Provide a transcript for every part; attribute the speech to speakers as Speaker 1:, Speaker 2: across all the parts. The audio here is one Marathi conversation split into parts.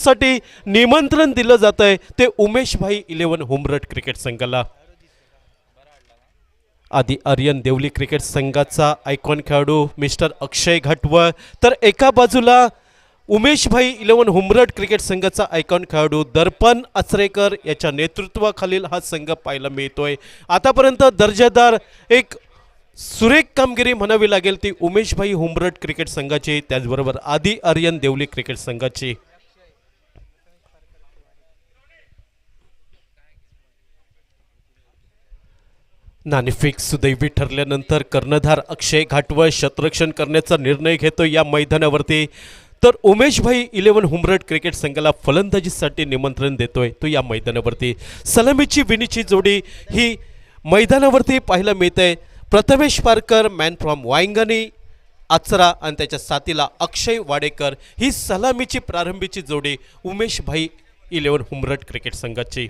Speaker 1: साठी निमंत्रण दिलं जात आहे ते उमेश भाई 11 हुमरट क्रिकेट संघाला। आधी आर्यन देवली क्रिकेट संघाचा आयकॉन खेळाडू मिस्टर अक्षय घाटवळ, तर एका बाजूला उमेश भाई 11 हुमरट क्रिकेट संघाचा आयकॉन खेळाडू दर्पण आचरेकर याच्या नेतृत्वाखालील हा संघ पाहायला मिळतोय। आतापर्यंत दर्जेदार एक सुरेख कामगिरी म्हणावी लागेल ती उमेश भाई हुमरट क्रिकेट संघाची, त्याचबरोबर आधी आर्यन देवली क्रिकेट संघाची। नाणेफेक सुदैवी ठरल्यानंतर कर्णधार अक्षय घाटवळ शतरक्षण करण्याचा निर्णय घेतो या मैदानावरती, तर उमेश भाई 11 हुमरट क्रिकेट संघाला फलंदाजीसाठी निमंत्रण देतोय तो या मैदानावरती। सलामीची विनीची जोडी ही मैदानावरती पाहायला मिळते। प्रथमेश पारकर मॅन फ्रॉम वायंगणी आचरा आणि त्याच्या साथीला अक्षय वाडेकर ही सलामीची प्रारंभीची जोडी उमेश भाई 11 हुमरट क्रिकेट संघाची।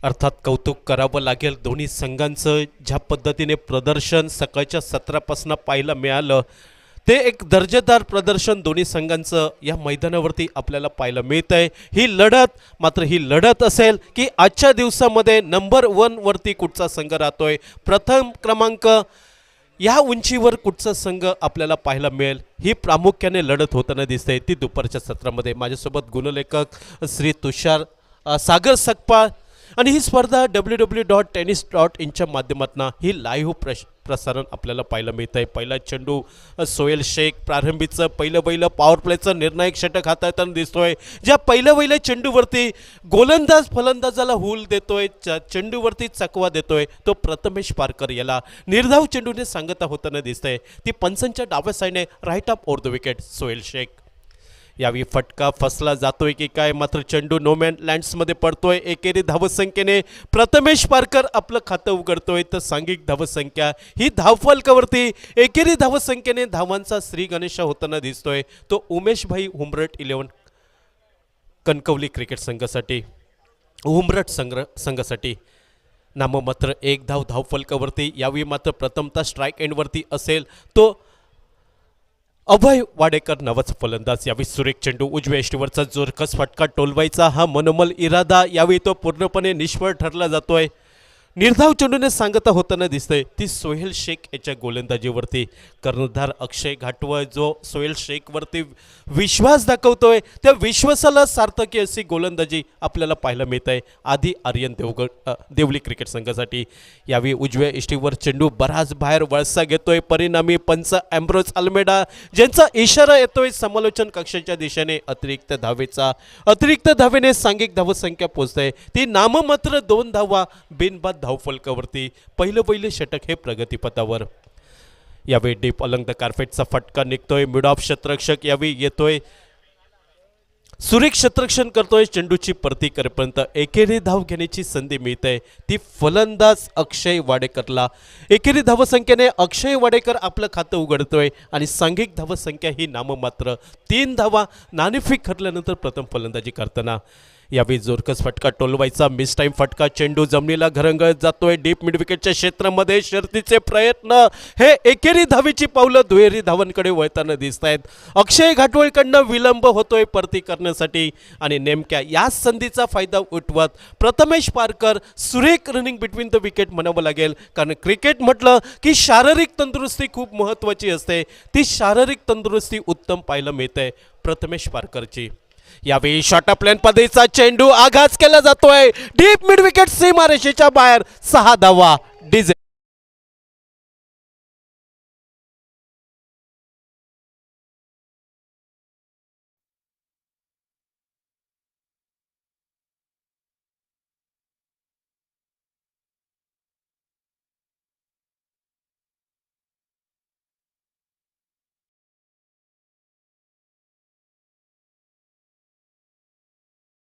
Speaker 1: अर्थात कौतुक करावं लागेल दोन्ही संघांचं, ज्या पद्धतीने प्रदर्शन सकाळच्या सत्रापासून पाहायला मिळालं ते एक दर्जेदार प्रदर्शन दोन्ही संघांचं या मैदानावरती आपल्याला पाहायला मिळत आहे। ही लढत असेल की आजच्या दिवसामध्ये नंबर 1 वरती कुठचा संघ राहतोय, प्रथम क्रमांक या उंचीवर कुठचा संघ आपल्याला पाहायला मिळेल, ही प्रामुख्याने लढत होताना दिसते ती दुपारच्या सत्रामध्ये। माझ्यासोबत गुणलेखक श्री तुषार सागर सकपाळ आणि ही स्पर्धा www.tennis.in माध्यमातून ही लाईव्ह प्रसारण आपल्याला पाहायला मिळत आहे। पहिला चेंडू सोहेल शेख प्रारंभीचं पहिलं पॉवर प्लेचं निर्णायक षटक हाताळताना दिसतोय। ज्या पहिल्या चेंडूवरती गोलंदाज फलंदाजाला हूल देतोय, चेंडूवरती चकवा देतोय तो प्रथमेश पारकर याला निर्धाव चेंडूने सांगता होताना दिसतंय। ती पंचांच्या डाव्या साईडने right off over the wicket Sohail Shaikh. यावेळी फटका फसला जातोय की काय, मात्र चेंडू नोमॅन लँड्समध्ये पडतोय। एकेरी धावसंख्येने प्रथमेश पारकर आपलं खातं उघडतोय, तर सांघिक धावसंख्या ही धावफलकावरती एकेरी धावसंख्येने धावांचा श्री गणेश होताना दिसतोय तो उमेश भाई हुमरट 11 कणकवली क्रिकेट संघासाठी हुमरट संघासाठी नाममात्र एक धावफलकावरती। यावेळी मात्र प्रथमतः स्ट्राईक एंडवरती असेल तो अभय वाडेकर नावाचा फलंदाज। यावेळी सुरेख चेंडू उजव्या यष्टीवरचा जोरकस फटका टोलवायचा हा मनोमल इरादा यावेळी तो पूर्णपणे निष्फळ ठरला जातोय। निर्धाव चेंडूने सांगता होताना दिसतंय ती सोहेल शेख याच्या गोलंदाजीवरती। कर्णधार अक्षय घाटवळ जो सोहेल शेखवरती विश्वास दाखवतोय त्या विश्वासाला सार्थकी अशी गोलंदाजी आपल्याला पाहायला मिळत आहे आधी आर्यन देवली क्रिकेट संघासाठी। यावेळी उजव्या इष्टीवर चेंडू बराच बाहेर वळसा घेतोय, परिणामी पंच अँब्रोज अल्मेडा ज्यांचा इशारा येतोय समालोचन कक्षाच्या दिशेने अतिरिक्त धावेने सांघिक धावसंख्या पोहोचते ती नाममात्र 2 धावा बिनबाद धावफलकावरती। पहिलं षटक हे प्रगतीपथावर। यावेळी डीप अलंग द कार्पेटचा फटका निघतोय, मिड ऑफ शतरक्षक यावेळी येतोय, सुरेख शतरक्षण करतोय, चेंडूची परती करेपर्यंत एकेरी धाव घेण्याची संधी मिळते ती फलंदाज अक्षय वाडेकरला। एकेरी धावसंख्येने अक्षय वाडेकर आपलं खातं उघडतोय आणि सांघिक धावसंख्या ही नाममात्र 3 धावा नाणेफेक ठरल्यानंतर प्रथम फलंदाजी करताना। यावेळी जोरकस फटका टोलवायचा मिस टाइम फटका, चेंडू जमिनीला घरंगळत जातोय डीप मिड विकेटच्या क्षेत्रामध्ये। शर्तीचे प्रयत्न हे एकेरी धावेची पावलं दुहेरी धावांकडे वळताना दिसत आहेत। अक्षय घाटवळकडनं विलंब होतोय परती करण्यासाठी आणि नेमक्या या संधीचा फायदा उठवत प्रथमेश पारकर सुरेख रनिंग बिटवीन द विकेट म्हणावं लागेल, कारण क्रिकेट म्हटलं की शारीरिक तंदुरुस्ती खूप महत्त्वाची असते, ती शारीरिक तंदुरुस्ती उत्तम पाहायला मिळते प्रथमेश पारकरची। यावेळी शॉर्ट प्लॅन पद्धतीचा चेंडू आघात केला जातोय डीप मिड विकेट सीमारेषेच्या बाहेर 6 धावा डीजे।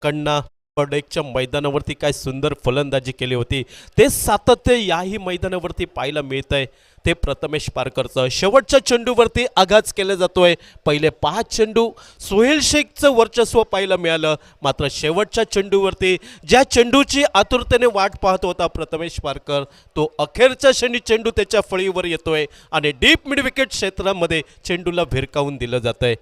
Speaker 1: कन्ना पडेकच्या मैदानावरती काय सुंदर फलंदाजी केली होती ते सातत्य याही मैदानावरती पाहायला मिळत आहे ते प्रथमेश पारकरचं। शेवटच्या चेंडूवरती आघात केला जातोय, पहिले 5 चेंडू सोहेल शेखचं वर्चस्व पाहायला मिळालं, मात्र शेवटच्या चेंडूवरती ज्या चेंडूची आतुरतेने वाट पाहत होता प्रथमेश पारकर तो अखेरच्या क्षणी चेंडू त्याच्या फळीवर येतोय आणि डीप मिड विकेट क्षेत्रामध्ये चेंडूला भिरकावून दिलं जातंय।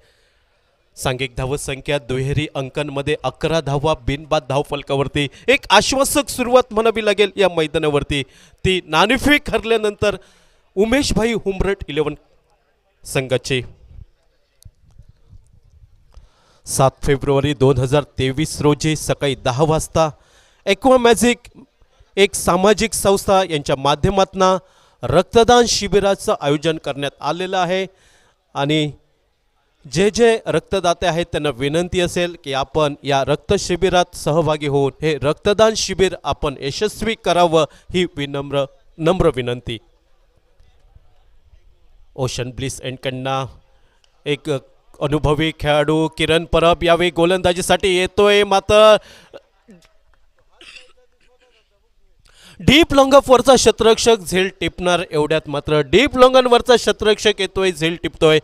Speaker 1: सांघिक धावसंख्या दुहेरी अंकांमध्ये 11 धावा बिनबाद धावफलकावरती एक आश्वासक सुरुवात म्हणावी लागेल या मैदानावरती. ती नाणेफेक हरल्यानंतर उमेशभाई हुंबरट 11 संघाचे 7 फेब्रुवारी 2023 रोजी सकाळी 10 वाजता एक्वा मॅजिक एक सामाजिक संस्था यांच्या माध्यमातून रक्तदान शिबिराचं आयोजन करण्यात आलेलं आहे. आणि जे रक्तदाते आहेत त्यांना विनंती असेल की आपण या रक्त शिबिरात सहभागी होऊन हे रक्तदान शिबिर आपण यशस्वी करावं ही नम्र विनंती. ओशन ब्लिस एंडकडनं एक अनुभवी खेळाडू किरण परब यावेळी गोलंदाजीसाठी येतोय, मात्र डीप लॉंगॉफवरचा क्षेत्ररक्षक झेल टिपणार एवढ्यात मात्र डीप लॉंगॉनवरचा क्षेत्ररक्षक येतोय, झेल टिपतोय.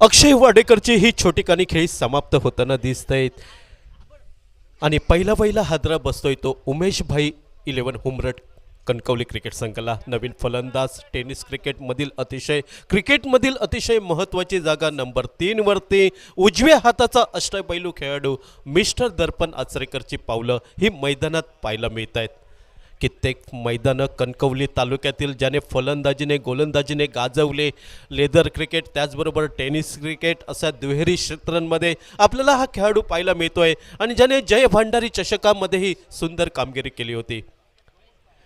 Speaker 1: अक्षय वाडेकरची ही छोटीकानी खेळी समाप्त होताना दिसत आहेत. आणि पहिला हादरा बसतोय तो उमेशभाई 11 हुंबरट कणकवली क्रिकेट संघाला. नवीन फलंदाज क्रिकेटमधील अतिशय महत्त्वाची जागा नंबर 3 वरती उजव्या हाताचा अष्टपैलू खेळाडू मिस्टर दर्पण आचरेकरची पावलं ही मैदानात पाहायला मिळत आहेत. कित्येक मैदानं कणकवली तालुक्यातील ज्याने फलंदाजीने गोलंदाजीने गाजवले, लेदर क्रिकेट त्याचबरोबर टेनिस क्रिकेट अशा दुहेरी क्षेत्रांमध्ये आपल्याला हा खेळाडू पाहायला मिळतोय. आणि ज्याने जय भंडारी चषकामध्येही सुंदर कामगिरी केली होती.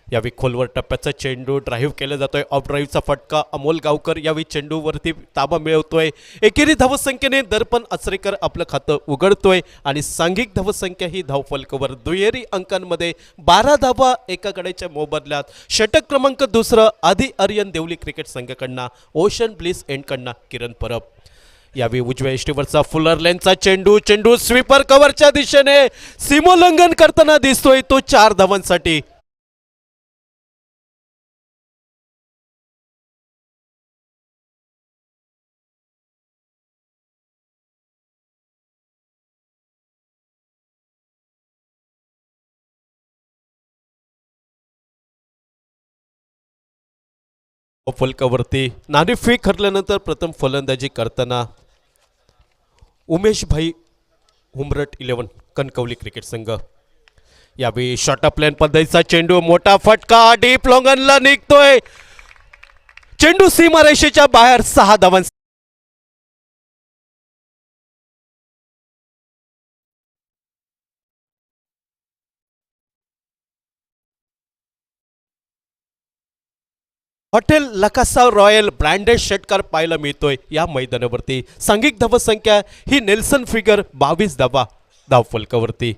Speaker 1: यावेळी खोलवर टप्प्याचा चेंडू ड्राईव्ह केला जातोय, ऑफ ड्राईव्हचा फटका अमोल गावकर यावेळी चेंडूवरती ताबा मिळवतोय. एकेरी धावसंख्येने दर्पण आचरेकर आपलं खातं उघडतोय आणि सांघिक धावसंख्या ही धावफलकावर दुहेरी अंकांमध्ये 12 धावा एका गड्याच्या मोबदल्यात. षटक क्रमांक 2 आधी Aryan Devli cricket संघाकडनं, ocean bliss एंडकडनं किरण परब. यावेळी उजव्या इष्टीवरचा फुलर लेनचा चेंडू स्वीपर कव्हरच्या दिशेने सीमोल्लंघन करताना दिसतोय, तो 4 धावांसाठी. फलकावरती नाणेफेक हरल्यानंतर प्रथम फलंदाजी करताना उमेशभाई हुंबरट 11 कणकवली क्रिकेट संघ. यावेळी शॉर्ट प्लॅन पद्धतीचा चेंडू, मोठा फटका डीप लॉंगनला निघतोय, चेंडू सीमारेषेच्या बाहेर. 6 धावां. हॉटेल लकासा रॉयल ब्रँडेड षटकार पाहायला मिळतोय या मैदानावरती. सांघिक धावसंख्या ही नेल्सन फिगर 22 धावा धावफलकावरती.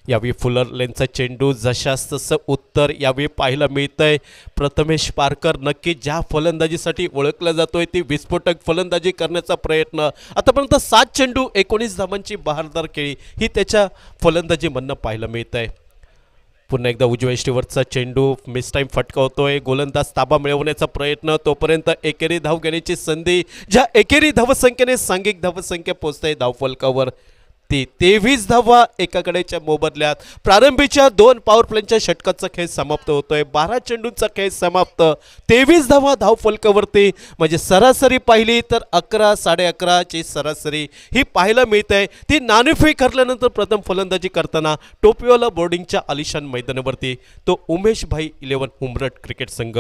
Speaker 1: यावेळी फुलर लेनचा चेंडू जशास तसं उत्तर यावेळी पाहायला मिळतंय. प्रथमेश पारकर नक्की ज्या फलंदाजीसाठी ओळखला जातोय ती विस्फोटक फलंदाजी करण्याचा प्रयत्न. आतापर्यंत 7 चेंडू 19 धावांची बहारदार खेळी ही त्याच्या फलंदाजीमधनं पाहायला मिळत आहे. पुन्हा एकदा उजव्या इष्टीवरचा चेंडू मिस टाईम फटकावतोय, गोलंदाज ताबा मिळवण्याचा प्रयत्न, तोपर्यंत एकेरी धाव घेण्याची संधी. ज्या एकेरी धावसंख्येने सांघिक धावसंख्या पोहोचते धावफलकावर ती 23 धावा एका गड्याच्या मोबदल्यात. प्रारंभीच्या 2 पॉवर प्लेच्या षटकाचा खेळ समाप्त होतोय, 12 चेंडूंचा खेळ समाप्त, 23 धावा धावफलकावरती. म्हणजे सरासरी पाहिली तर 11 11.5 ची सरासरी ही पाहायला मिळते. ती नाणेफेक हरल्यानंतर प्रथम फलंदाजी करताना टोपीवाला बोर्डिंगच्या आलिशान मैदानावरती तो उमेशभाई 11 हुंबरट क्रिकेट संघ.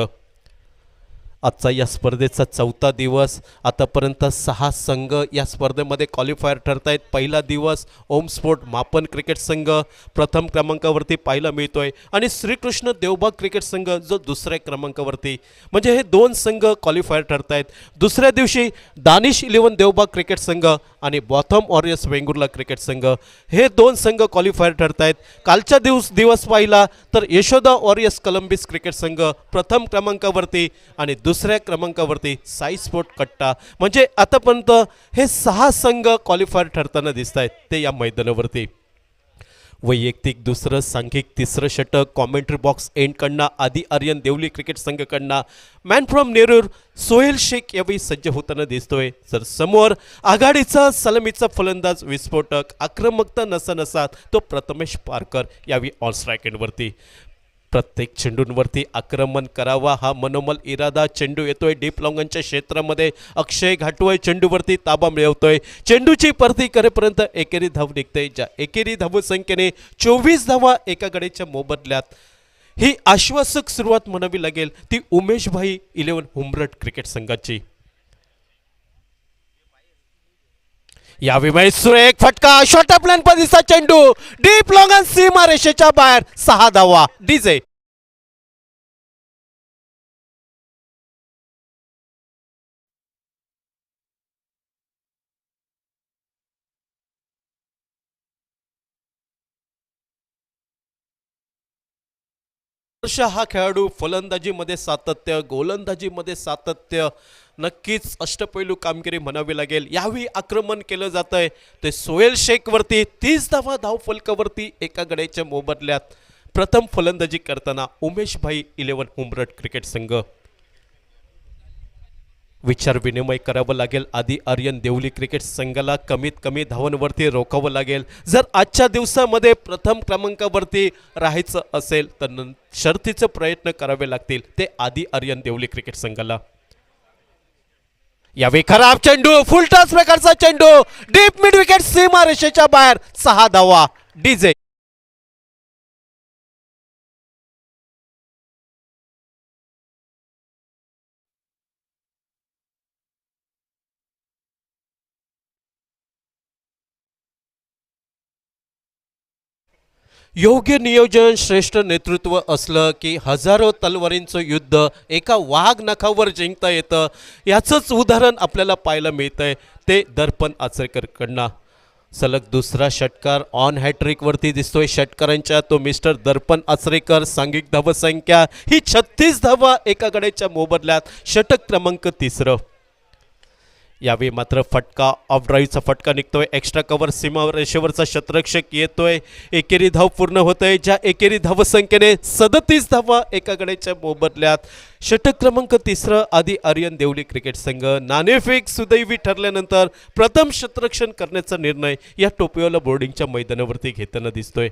Speaker 1: आजचा या स्पर्धेचा चौथा दिवस. आतापर्यंत 6 संघ या स्पर्धेमध्ये क्वालिफायर ठरत आहेत. पहिला दिवस ओम स्पोर्ट मापन क्रिकेट संघ प्रथम क्रमांकावरती पाहायला मिळतोय आणि श्रीकृष्ण देवबाग क्रिकेट संघ जो दुसऱ्या क्रमांकावरती, म्हणजे हे 2 संघ क्वालिफायर ठरत आहेत. दुसऱ्या दिवशी दानिश 11 देवबाग क्रिकेट संघ आणि बॉथम वॉरियर्स वेंगुर्ला क्रिकेट संघ हे 2 संघ क्वालिफायर ठरत आहेत. कालच्या दिवस पाहिला तर यशोदा वॉरियर्स कोलंबिस क्रिकेट संघ प्रथम क्रमांकावरती आणि दुसऱ्या क्रमांकावरती साई स्पोर्ट कट्टा, म्हणजे आतापर्यंत हे 6 संघ क्वालिफायर ठरताना दिसत आहेत ते या मैदानावरती. वैयक्तिक दुसरं, सांघिक तिसरं षटक commentary box एंडकडनं Aadi Aryan Devli cricket संघकडनं मॅन फ्रॉम नेरूर सोहेल शेख यावेळी सज्ज होताना दिसतोय. तर समोर आघाडीचा सलामीचा फलंदाज विस्फोटक आक्रमकता नसा तो प्रथमेश पारकर यावेळी ऑन स्ट्राईक एंडवरती. प्रत्येक चेंडूंवरती आक्रमण करावा हा मनोमल इरादा. चेंडू येतोय डीप लॉंगनच्या क्षेत्रामध्ये. अक्षय घाटवय चेंडूवरती ताबा मिळवतोय. चेंडूची परती करेपर्यंत एकेरी धाव निघते. ज्या एकेरी धावसंख्येने 24 धावा एका गडीच्या मोबदल्यात ही आश्वासक सुरुवात म्हणावी लागेल ती उमेशभाई 11 हुंबरट क्रिकेट संघाची. या विमाई सुरेख फटका, शॉर्ट प्लॅन पद्धतीचा चेंडू डीप लॉंगन सीमा रेषेच्या बाहेर. 6 धावा. डीजे हा खेळाडू फलंदाजीमध्ये सातत्य, गोलंदाजीमध्ये सातत्य, नक्कीच अष्टपैलू कामगिरी म्हणावी लागेल. यावेळी आक्रमण केलं जात आहे ते सोहेल शेखवरती. 30 धावा धावफलकावरती एका गड्याच्या मोबदल्यात. प्रथम फलंदाजी करताना उमेशभाई 11 हुंबरट क्रिकेट संघ. विचार विनिमय करावं लागेल आदी आर्यन देवली क्रिकेट संघाला. कमीत कमी धावांवरती रोखावं लागेल जर आजच्या दिवसामध्ये प्रथम क्रमांकावरती राहायचं असेल तर शर्थीचे प्रयत्न करावे लागतील ते आदी आर्यन देवली क्रिकेट संघाला. यावेळी खराब चेंडू, फुलटॉस प्रकारचा चेंडू डीप मिड विकेट सीमा रेषेच्या बाहेर. 6 धावा. डीजे योग्य नियोजन, श्रेष्ठ नेतृत्व असलं की हजारो तलवारींचं युद्ध एका वाघ नखावर जिंकता येतं. याचंच उदाहरण आपल्याला पाहायला मिळतंय ते दर्पण आचरेकरकडनं. सलग दुसरा षटकार ऑन हॅट्रिकवरती दिसतोय षटकारांच्या. तो मिस्टर दर्पण आचरेकर. सांघिक धावसंख्या ही 36 धावा एका गड्याच्या मोबदल्यात. षटक क्रमांक 3. यावेळी मात्र फटका, ऑफ ड्राईव्हचा फटका निघतोय. एक्स्ट्रा कव्हर सीमा रेषेवरचा शतरक्षक येतोय. एकेरी धाव पूर्ण होतोय ज्या एकेरी धावसंख्येने 37 धावा एका गड्याच्या मोबदल्यात. षटक क्रमांक 3 आदी आर्यन देवली क्रिकेट संघ. नाणेफेक सुदैवी ठरल्यानंतर प्रथम शतरक्षण करण्याचा निर्णय या टोपीवाला बोर्डिंगच्या मैदानावरती घेताना दिसतोय.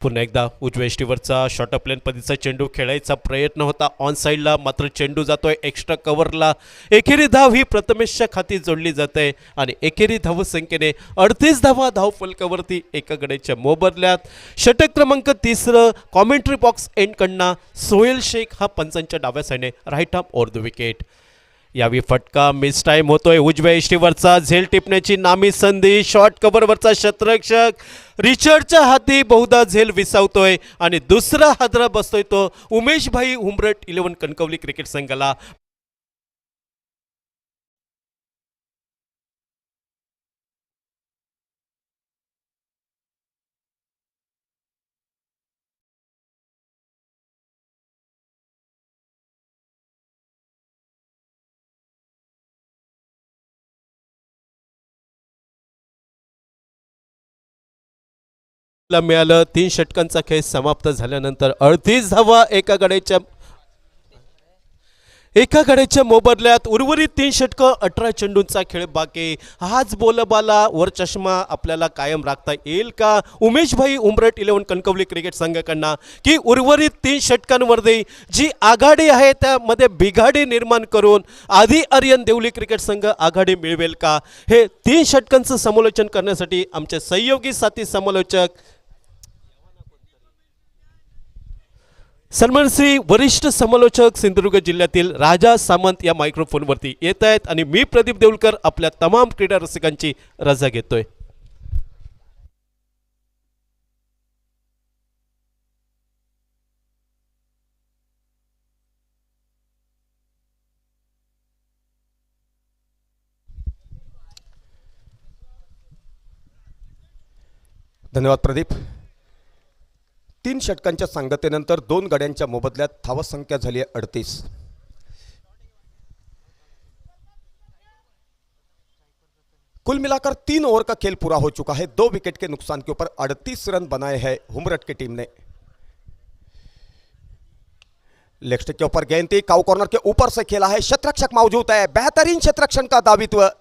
Speaker 1: पुन्हा एकदा उजव्या इष्टीवरचा शॉर्ट प्लेन पद्धतीचा चेंडू खेळायचा प्रयत्न होता ऑन साईडला, मात्र चेंडू जातोय एक्स्ट्रा कव्हरला. एकेरी धाव ही प्रथमेशच्या खाती जोडली जाते आणि एकेरी धावसंख्येने 38 धावा धावफलकावरती एका गड्याच्या मोबदल्यात. षटक क्रमांक 3 कॉमेंट्री बॉक्स एंडकडनं सोहेल शेख हा पंचांच्या डाव्या साईडने right arm over the wicket. यावेळी फटका मिस टाइम होतोय. उजव्या इष्टीवरचा झेल टिपण्याची नामी संधी. शॉर्ट कव्हरवरचा शतरक्षक रिचर्डच्या हाती बहुधा झेल विसावतोय आणि दुसरा हादरा बसतोय तो उमेशभाई हुंबरट 11 कणकवली क्रिकेट संघाला. मिळालं. 3 षटकांचा खेळ समाप्त झाल्यानंतर 38 धावा एका गड्याच्या मोबदल्यात. उर्वरित 3 षटकं 18 चेंडूंचा खेळ बाकी. हाच बोलबाला वर चष्मा आपल्याला कायम राखता येईल का उमेशभाई हुंबरट 11 कणकवली क्रिकेट संघाकडनं, की उर्वरित 3 षटकांवरती जी आघाडी आहे त्यामध्ये बिघाडी निर्माण करून आधी आर्यन देवली क्रिकेट संघ आघाडी मिळवेल का? हे 3 षटकांचं समालोचन करण्यासाठी आमचे सहयोगी साथी समालोचक सन्मान श्री वरिष्ठ समालोचक सिंधुदुर्ग जिल्ह्यातील राजा सामंत या मायक्रोफोनवरती येत आहेत आणि मी प्रदीप देऊलकर आपल्या तमाम क्रीडा रसिकांची रजा घेतोय।
Speaker 2: धन्यवाद प्रदीप। 3 षटकांच्या सांगतेनंतर 2 गड्यांच्या मोबदल्यात धावसंख्या झाली आहे 38। कुल मिलाकर 3 ओवर का खेल पूरा हो चुका है। 2 विकेट के नुकसान के ऊपर 38 रन बनाए हैं हुमरट की टीम ने। लेग स्टिक के ऊपर गेंद थी, काउ कॉर्नर के ऊपर से खेला है, शतरक्षक मौजूद है, बेहतरीन शतरक्षण का दावित्व।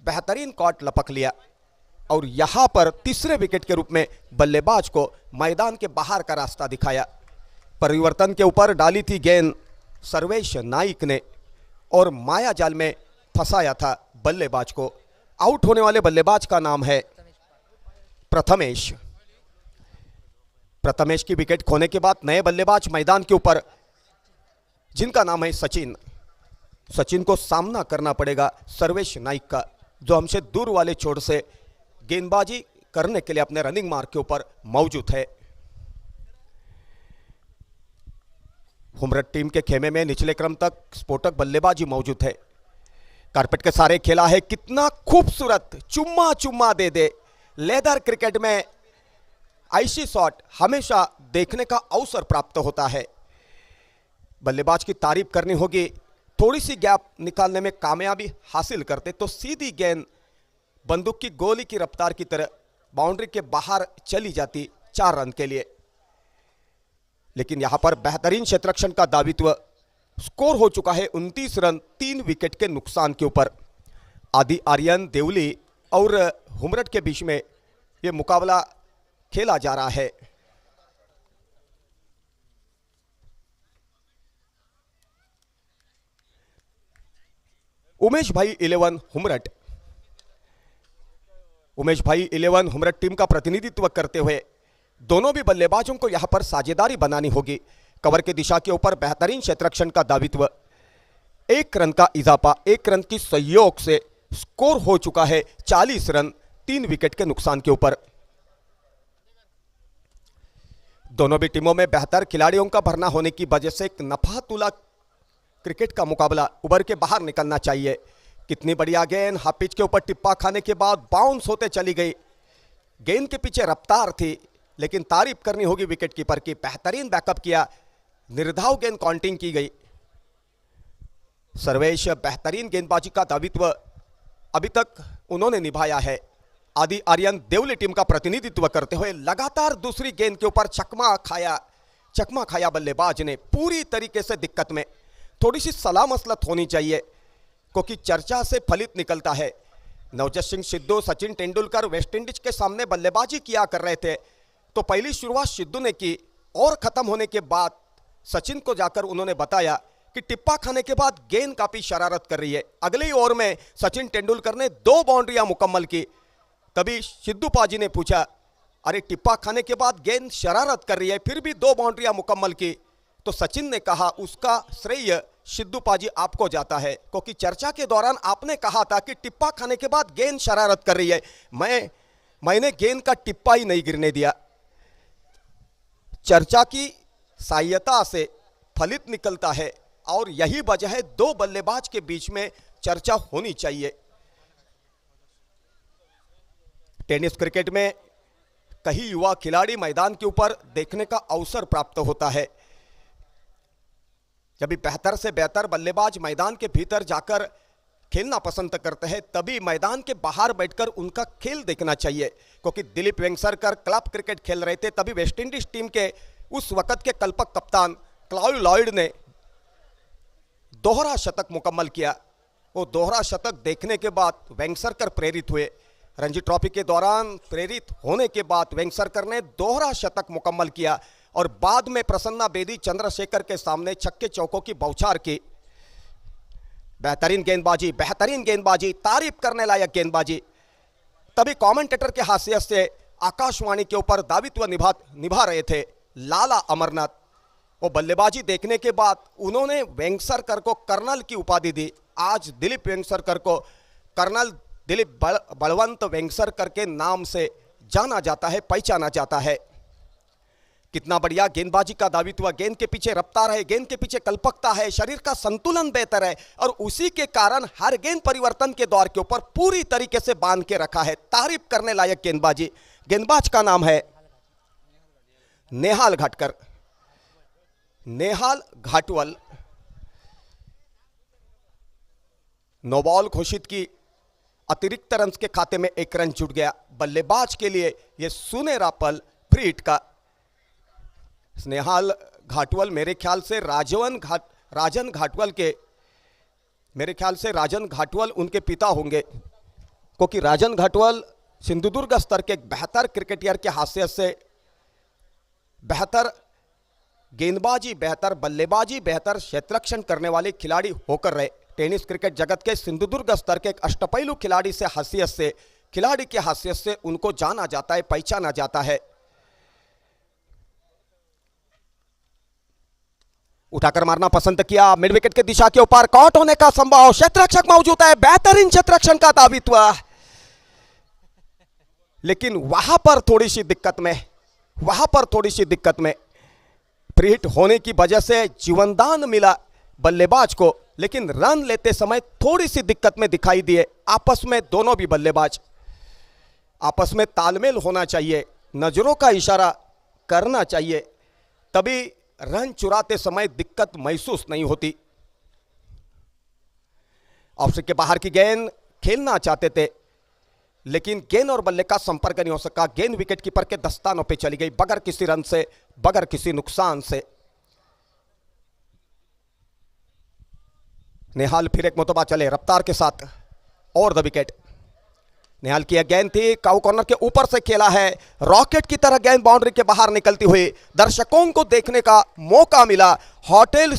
Speaker 2: बेहतरीन कॉट लपक लिया और यहां पर तीसरे विकेट के रूप में बल्लेबाज को मैदान के बाहर का रास्ता दिखाया। परिवर्तन के ऊपर डाली थी गेंद सर्वेश नाइक ने और माया जाल में फंसाया था बल्लेबाज को। आउट होने वाले बल्लेबाज का नाम है प्रथमेश। प्रथमेश की विकेट खोने के बाद नए बल्लेबाज मैदान के ऊपर, जिनका नाम है सचिन। सचिन को सामना करना पड़ेगा सर्वेश नाइक का, जो हमसे दूर वाले छोर से गेंदबाजी करने के लिए अपने रनिंग मार्क के ऊपर मौजूद है। हुमरट टीम के खेमे में निचले क्रम तक स्फोटक बल्लेबाजी मौजूद है। कारपेट के सारे खेला है, कितना खूबसूरत चुम्मा चुम्मा दे दे। लेदर क्रिकेट में ऐसी शॉट हमेशा देखने का अवसर प्राप्त होता है। बल्लेबाज की तारीफ करनी होगी, थोड़ी सी गैप निकालने में कामयाबी हासिल करते तो सीधी गेंद बंदूक की गोली की रफ्तार की तरह बाउंड्री के बाहर चली जाती 4 रन के लिए। लेकिन यहां पर बेहतरीन क्षेत्ररक्षण का दावित्व। स्कोर हो चुका है 29 रन 3 विकेट के नुकसान के ऊपर। आदि आर्यन देवली और हुमरट के बीच में यह मुकाबला खेला जा रहा है। उमेश भाई 11 हुमरट। उमेश भाई 11 हुमरट टीम का प्रतिनिधित्व करते हुए दोनों भी बल्लेबाजों को यहां पर साझेदारी बनानी होगी। कवर की दिशा के ऊपर बेहतरीन क्षेत्ररक्षण का दावित्व। 1 रन का इजाफा, 1 रन की सहयोग से स्कोर हो चुका है 40 रन 3 विकेट के नुकसान के ऊपर। दोनों भी टीमों में बेहतर खिलाड़ियों का भरना होने की वजह से एक नफातुला क्रिकेट का मुकाबला उभर के बाहर निकलना चाहिए। कितनी बढ़िया गेंद, हाफ पिच के ऊपर टिप्पा खाने के बाद बाउंस होते चली गई। गेंद के पीछे रफ्तार थी, लेकिन तारीफ करनी होगी विकेट कीपर की, बेहतरीन बैकअप किया। निर्धाव गेंद काउंटिंग की गई। सर्वेश बेहतरीन गेंदबाजी का दावित्व अभी तक उन्होंने निभाया है। आदि आर्यन देवली टीम का प्रतिनिधित्व करते हुए लगातार दूसरी गेंद के ऊपर चकमा खाया बल्लेबाज ने पूरी तरीके से दिक्कत में। थोड़ी सी सलाह मसलत होनी चाहिए, क्योंकि चर्चा से फलित निकलता है। नवजोत सिंह सिद्धू, सचिन तेंदुलकर वेस्टइंडीज के सामने बल्लेबाजी किया कर रहे थे, तो पहली शुरुआत सिद्धू ने की और खत्म होने के बाद सचिन को जाकर उन्होंने बताया कि टिप्पा खाने के बाद गेंद काफी शरारत कर रही है। अगले ही ओवर में सचिन तेंदुलकर ने 2 बाउंड्रियां मुकम्मल की। तभी सिद्धू पाजी ने पूछा, अरे टिप्पा खाने के बाद गेंद शरारत कर रही है, फिर भी 2 बाउंड्रियां मुकम्मल की। तो सचिन ने कहा, उसका श्रेय सिद्धू पाजी आपको जाता है, क्योंकि चर्चा के दौरान आपने कहा था कि टिप्पा खाने के बाद गेंद शरारत कर रही है। मैंने गेंद का टिप्पा ही नहीं गिरने दिया। चर्चा की सहायता से फलित निकलता है और यही वजह है 2 बल्लेबाज के बीच में चर्चा होनी चाहिए। टेनिस क्रिकेट में कई युवा खिलाड़ी मैदान के ऊपर देखने का अवसर प्राप्त होता है। जब भी बेहतर से बेहतर बल्लेबाज मैदान के भीतर जाकर खेलना पसंद करते हैं, तभी मैदान के बाहर बैठकर उनका खेल देखना चाहिए। क्योंकि दिलीप वेंगसरकर क्लब क्रिकेट खेल रहे थे, तभी वेस्ट इंडीज टीम के उस वक्त के कल्पक कप्तान क्लाइव लॉयड ने दोहरा शतक मुकम्मल किया। वो दोहरा शतक देखने के बाद वेंगसरकर प्रेरित हुए। रणजी ट्रॉफी के दौरान प्रेरित होने के बाद वेंगसरकर ने दोहरा शतक मुकम्मल किया और बाद में प्रसन्ना बेदी चंद्रशेखर के सामने छक्के चौकों की बौछार की। बेहतरीन गेंदबाजी, तारीफ करने लायक गेंदबाजी। तभी कमेंटेटर के हाशिए से आकाशवाणी के ऊपर दावित्व निभा रहे थे लाला अमरनाथ। वो बल्लेबाजी देखने के बाद उन्होंने वेंगसरकर को कर्नल की उपाधि दी। आज दिलीप वेंगसरकर को कर्नल दिलीप बलवंत वेंगसरकर के नाम से जाना जाता है, पहचाना जाता है। कितना बढ़िया गेंदबाजी का दावित्व, गेंद के पीछे रफ्तार है, गेंद के पीछे कल्पकता है, शरीर का संतुलन बेहतर है और उसी के कारण हर गेंद परिवर्तन के दौर के ऊपर पूरी तरीके से बांध के रखा है। तारीफ करने लायक गेंदबाजी। गेंदबाज का नाम है नेहाल घाटवल। नो बॉल घोषित की, अतिरिक्त रन के खाते में 1 रन जुट गया। बल्लेबाज के लिए यह सुनहरा पल फ्री हिट का। नेहाल घाटवल मेरे ख्याल से राजन घाटवल उनके पिता होंगे, क्योंकि राजन घाटवल सिंधुदुर्ग स्तर के एक बेहतर क्रिकेटर के हासियत से बेहतर गेंदबाजी, बेहतर बल्लेबाजी, बेहतर क्षेत्ररक्षण करने वाले खिलाड़ी होकर रहे। टेनिस क्रिकेट जगत के सिंधुदुर्ग स्तर के एक अष्टपैलू खिलाड़ी की हैसियत से उनको जाना जाता है, पहचाना जाता है। उठाकर मारना पसंद किया, मिड विकेट की दिशा के ऊपर कॉट होने का संभव, क्षेत्ररक्षक मौजूद है, बेहतरीन क्षेत्ररक्षण का दावित्व। लेकिन वहां पर थोड़ी सी दिक्कत में फ्री हिट होने की वजह से जीवनदान मिला बल्लेबाज को, लेकिन रन लेते समय थोड़ी सी दिक्कत में दिखाई दिए। आपस में दोनों भी बल्लेबाज आपस में तालमेल होना चाहिए, नजरों का इशारा करना चाहिए, तभी रन चुराते समय दिक्कत महसूस नहीं होती। ऑफ स्पिन के बाहर की गेंद खेलना चाहते थे, लेकिन गेंद और बल्ले का संपर्क नहीं हो सका। गेंद विकेट कीपर के दस्तानों पे चली गई, बगैर किसी रन से, बगैर किसी नुकसान से। नेहाल फिर एक मुतबा चले रफ्तार के साथ और द विकेट। नेहाल की गेंद थी, काउ कॉर्नर के ऊपर से खेला है, रॉकेट की तरह गेंद बाउंड्री के बाहर निकलती हुई दर्शकों को देखने का मौका मिला। होटल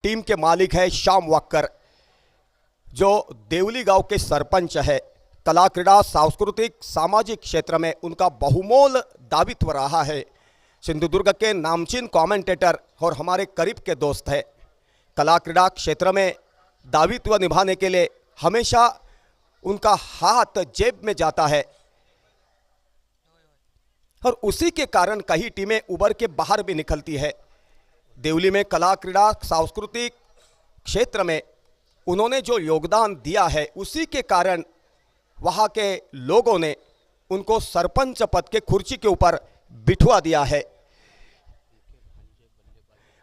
Speaker 2: टीम के मालिक है श्याम वाकर, जो देवली गांव के सरपंच है। कला, क्रीड़ा, सांस्कृतिक, सामाजिक क्षेत्र में उनका बहुमोल दावित्व रहा है। सिंधुदुर्ग के नामचीन कमेंटेटर और हमारे करीब के दोस्त है। कला क्रीड़ा क्षेत्र में दावित्व निभाने के लिए हमेशा उनका हाथ जेब में जाता है और उसी के कारण कई टीमें उभर के बाहर भी निकलती है। देवली में कला, क्रीड़ा, सांस्कृतिक क्षेत्र में उन्होंने जो योगदान दिया है, उसी के कारण वहाँ के लोगों ने उनको सरपंच पद के कुर्सी के ऊपर बिठवा दिया है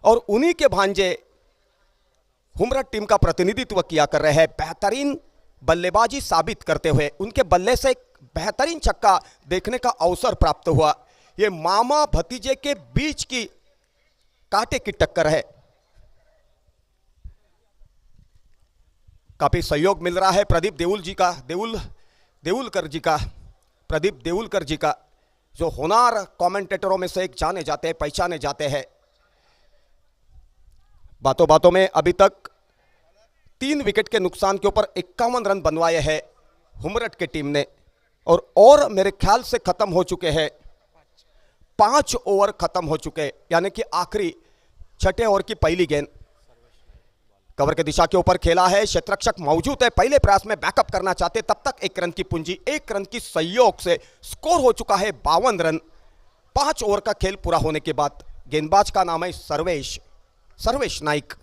Speaker 2: और उन्हीं के भांजे हुमरट टीम का प्रतिनिधित्व किया कर रहे हैं। बेहतरीन बल्लेबाजी साबित करते हुए उनके बल्ले से एक बेहतरीन छक्का देखने का अवसर प्राप्त हुआ। ये मामा भतीजे के बीच की कांटे की टक्कर है। काफी सहयोग मिल रहा है प्रदीप देउलकर जी का, जो होनार कमेंटेटरों में से एक जाने जाते हैं, पहचाने जाते हैं। बातों बातों में अभी तक 3 विकेट के नुकसान के ऊपर 51 रन बनवाए हैं हुमरट के टीम ने और मेरे ख्याल से खत्म हो चुके हैं। 5 ओवर खत्म हो चुके, यानी कि आखिरी 6ठे ओवर की पहली गेंद। कवर के दिशा के ऊपर खेला है, क्षेत्ररक्षक मौजूद है, पहले प्रयास में बैकअप करना चाहते, तब तक 1 रन की पूंजी, 1 रन की सहयोग से स्कोर हो चुका है 52 रन 5 ओवर का खेल पूरा होने के बाद। गेंदबाज का नाम है सर्वेश नाइक।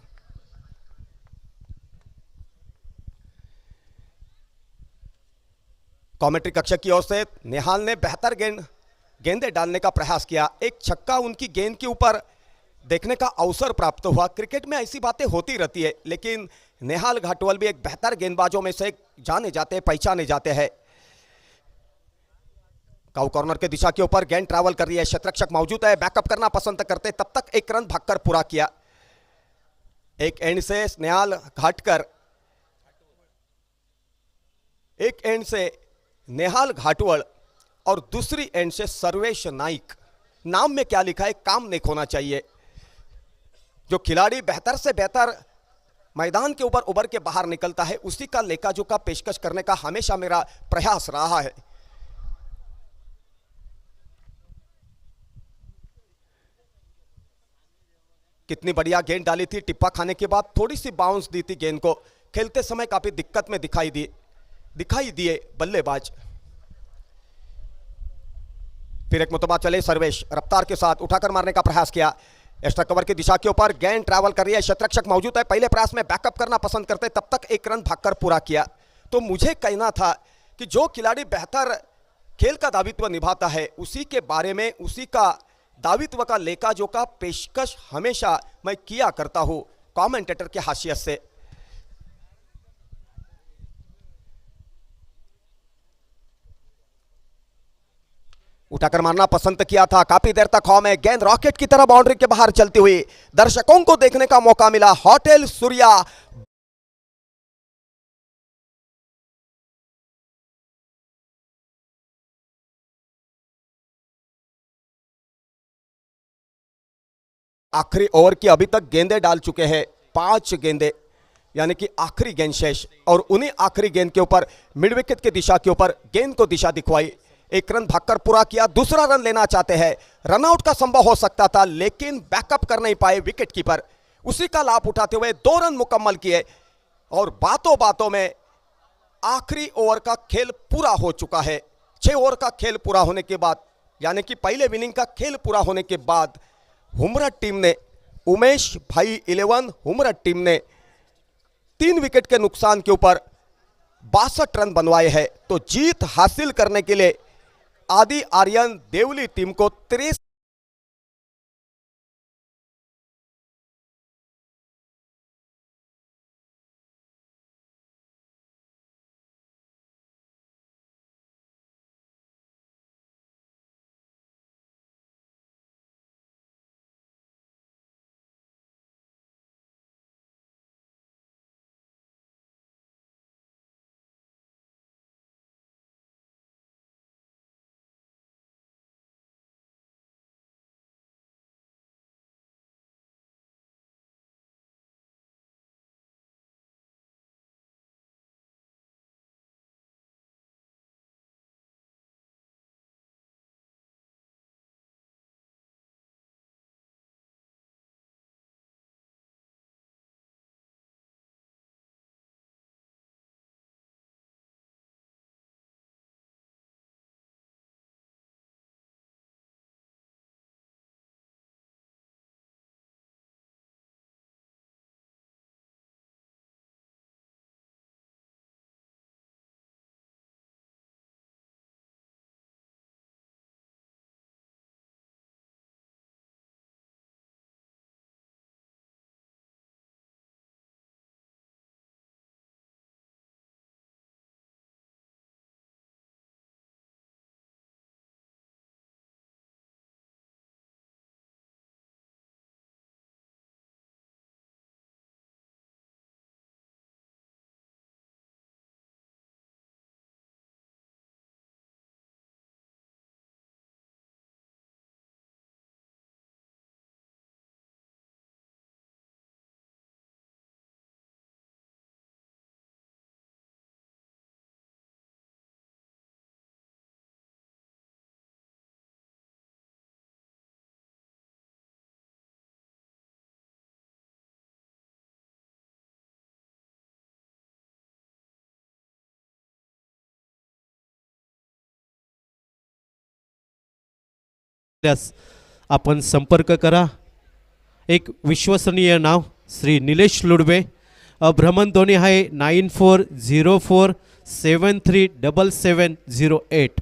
Speaker 2: कमेंट्री कक्ष की ओर से नेहाल ने बेहतर गेंदे डालने का प्रयास किया, एक छक्का उनकी गेंद के ऊपर देखने का अवसर प्राप्त हुआ। क्रिकेट में ऐसी बातें होती रहती है, लेकिन नेहाल घाटवल भी एक बेहतर गेंदबाजों में से जाने जाते हैं, पहचाने जाते हैं। काउ कॉर्नर के दिशा के ऊपर गेंद ट्रैवल कर रही है, क्षेत्ररक्षक मौजूद है, बैकअप करना पसंद करते, तब तक 1 रन भागकर पूरा किया। एक एंड से नेहाल घाटकर, एक एंड से नेहाल घाटवल और दूसरी एंड से सर्वेश नाइक। नाम में क्या लिखा है, काम नहीं खोना चाहिए। जो खिलाड़ी बेहतर से बेहतर मैदान के ऊपर उभर के बाहर निकलता है, उसी का लेखा जोखा पेशकश करने का हमेशा मेरा प्रयास रहा है। कितनी बढ़िया गेंद डाली थी, टिप्पा खाने के बाद थोड़ी सी बाउंस दी थी गेंद को, खेलते समय काफी दिक्कत में दिखाई दिए बल्लेबाज। फिर एक मुतबा चले, सर्वेश रफ्तार के साथ उठाकर मारने का प्रयास किया, एक्स्ट्रा कवर की दिशा के ऊपर गेंद ट्रैवल कर रही है, क्षेत्ररक्षक मौजूद है, पहले प्रयास में बैकअप करना पसंद करते, तब तक 1 रन भागकर पूरा किया। तो मुझे कहना था कि जो खिलाड़ी बेहतर खेल का दायित्व निभाता है, उसी के बारे में, उसी का दायित्व का लेखा जोखा पेशकश हमेशा मैं किया करता हूं कमेंटेटर के हाशियत से। उठाकर मारना पसंद किया था, काफी देर तक हॉम है, गेंद रॉकेट की तरह बाउंड्री के बाहर चलती हुई दर्शकों को देखने का मौका मिला। होटल सूर्या आखिरी ओवर की अभी तक गेंदें डाल चुके हैं, 5 गेंदें, यानी कि आखिरी गेंद शेष, और उन्हीं आखिरी गेंद के ऊपर मिड विकेट की दिशा के ऊपर गेंद को दिशा दिखवाई, 1 रन भागकर पूरा किया। दूसरा रन लेना चाहते हैं, रनआउट का संभव हो सकता था, लेकिन बैकअप कर नहीं पाए विकेट कीपर, उसी का लाभ उठाते हुए 2 रन मुकम्मल किए। और बातों बातों में आखिरी ओवर का खेल पूरा हो चुका है। 6 ओवर का खेल पूरा होने के बाद, यानी कि पहले इनिंग का खेल पूरा होने के बाद हुमरट टीम ने, उमेश भाई 11 हुमरट टीम ने 3 विकेट के नुकसान के ऊपर 62 रन बनवाए हैं। तो जीत हासिल करने के लिए आदि आर्यन देवली टीम को 63
Speaker 1: त्यास आपण संपर्क करा. एक विश्वसनीय नाव श्री निलेश लुडवे. भ्रमणध्वनी आहे 9404737708.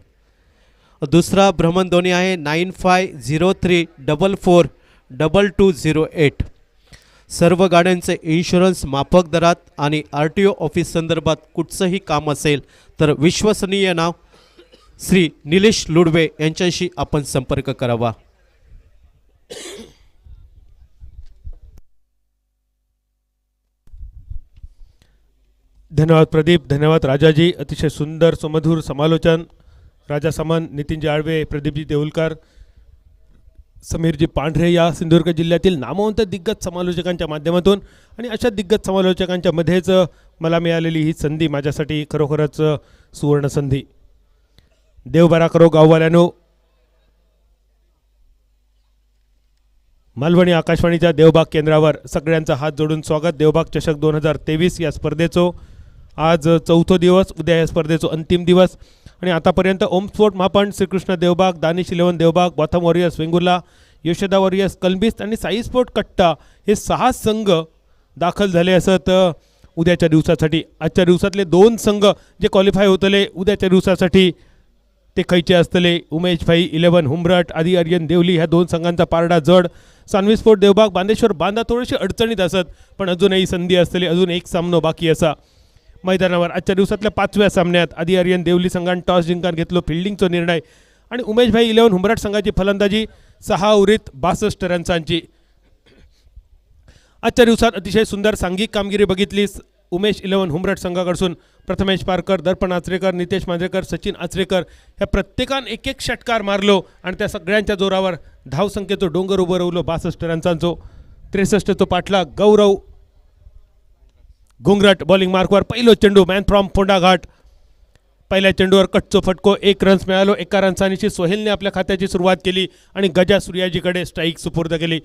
Speaker 1: दुसरा भ्रमणध्वनी आहे 9503442208. सर्व गाड्यांचे इन्शुरन्स माफक दरात आणि RTO ऑफिस संदर्भात कुठचंही काम असेल तर विश्वसनीय नाव श्री निलेश लुडवे यांच्याशी आपण संपर्क करावा.
Speaker 3: धन्यवाद प्रदीप, धन्यवाद राजाजी. अतिशय सुंदर सुमधुर समालोचन. राजा सामंत, नितीनजी आळवे, प्रदीपजी देऊलकर, समीरजी पांढरे या सिंधुदुर्ग जिल्ह्यातील नामवंत दिग्गज समालोचकांच्या माध्यमातून आणि अशा दिग्गज समालोचकांच्या मध्येच मला मिळालेली ही संधी माझ्यासाठी खरोखरच सुवर्ण संधी. देवबारा करो गाववाल्यानो. मालवणी आकाशवाणीच्या देवबाग केंद्रावर सगळ्यांचा हात जोडून स्वागत. देवबाग चषक 2023 या स्पर्धेचो आज चौथो दिवस, उद्या या स्पर्धेचो अंतिम दिवस. आणि आतापर्यंत ओम स्पोर्ट महापंड, Shrikrishna Devbag, Danish 11 Devbag, Botham warriors Vengurla, Yashoda warriors Kalambist आणि साई स्पोर्ट कट्टा हे 6 संघ दाखल झाले असत उद्याच्या दिवसासाठी. आजच्या दिवसातले 2 संघ जे क्वालिफाय होतले उद्याच्या दिवसासाठी ते खैचे असतले. उमेश भाई 11 हुंबरट, आदी आर्यन देवली ह्या 2 संघांचा पारडा जड. सानवी स्पोर्ट देवबाग, बांदेश्वर बांदा थोडीशी अडचणीत असत, पण अजूनही संधी असतली. अजून एक सामनो बाकी असा मैदानावर. आजच्या दिवसातल्या 5व्या सामन्यात आदी आर्यन देवली संघाने टॉस जिंकून घेतलो फिल्डिंगचा निर्णय आणि उमेश भाई 11 हुंबरट संघाची फलंदाजी 6 ओव्हरीत 62 रन्सांची. आजच्या दिवसात अतिशय सुंदर सांघिक कामगिरी बघितली. उमेश 11 हुंबरट संघाकडून प्रथमेश पारकर, दर्पण आचरेकर, नितेश मांजरेकर, सचिन आचरेकर ह्या प्रत्येकान एक षटकार मारलो आणि त्या सगळ्यांच्या जोरावर धावसंख्येचो डोंगर उभं रावलो 62 रन्सांचो. 63चो पाठला गौरव घुंगरट बॉलिंग मार्कवर. पहिलो चेंडू मॅन फ्रॉम फोंडाघाट. पहिल्या चेंडूवर कटचो फटको, 1 रन्स मिळालो. 1 रन्सांनी सोहेलने आपल्या खात्याची सुरुवात केली आणि गजा सूर्याजीकडे स्ट्राईक सुपूर्द केली.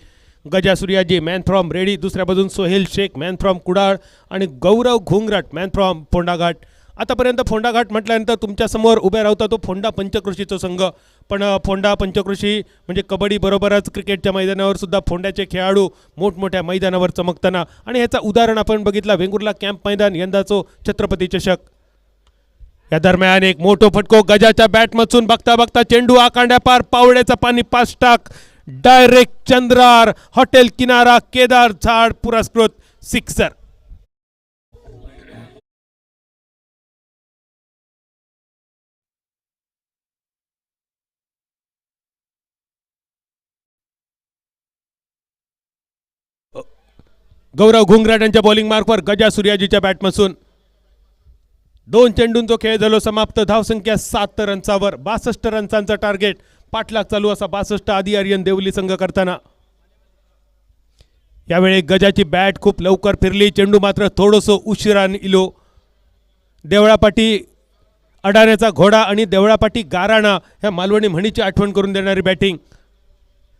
Speaker 3: Gaja Suryaji man from Redi. दुसऱ्या बाजून सोहेल शेख मॅन फ्रॉम कुडाळ आणि गौरव घुंगरट मॅन फ्रॉम फोंडाघाट. आतापर्यंत फोंडाघाट म्हटल्यानंतर तुमच्यासमोर उभ्या राहता तो फोंडा पंचकृषीचा संघ. पण फोंडा पंचकृषी म्हणजे कबड्डी बरोबरच क्रिकेटच्या मैदानावर सुद्धा फोंड्याचे खेळाडू मोठमोठ्या मैदानावर चमकताना आणि ह्याचं उदाहरण आपण बघितला वेंगुर्ला कॅम्प मैदान यंदाचो छत्रपती चषक. या दरम्यान एक मोठो फटको गजाच्या बॅटमधून बघता बघता चेंडू आकांड्या पार, पावड्याचा पाणी 5 टाक डायरेक्ट चंद्रार हॉटेल किनारा केदार झाड पुरस्कृत सिक्सर. गौरव घुंगराट यांच्या बॉलिंग मार्कवर गजा सूर्याजीच्या बॅटमधून 2 चेंडूंचा खेळ झालो समाप्त. धावसंख्या 7 रन्सावर 62 रन्सांचा टार्गेट. पाठलाग चालू असा 62 आदी आर्यन देवली संघ करताना. यावेळी गजाची बॅट खूप लवकर फिरली, चेंडू मात्र थोडंसं उशिराने इलो. देवळापाटी अडाण्याचा घोडा आणि देवळापाटी गाराणा ह्या मालवणी म्हणीची आठवण करून देणारी बॅटिंग.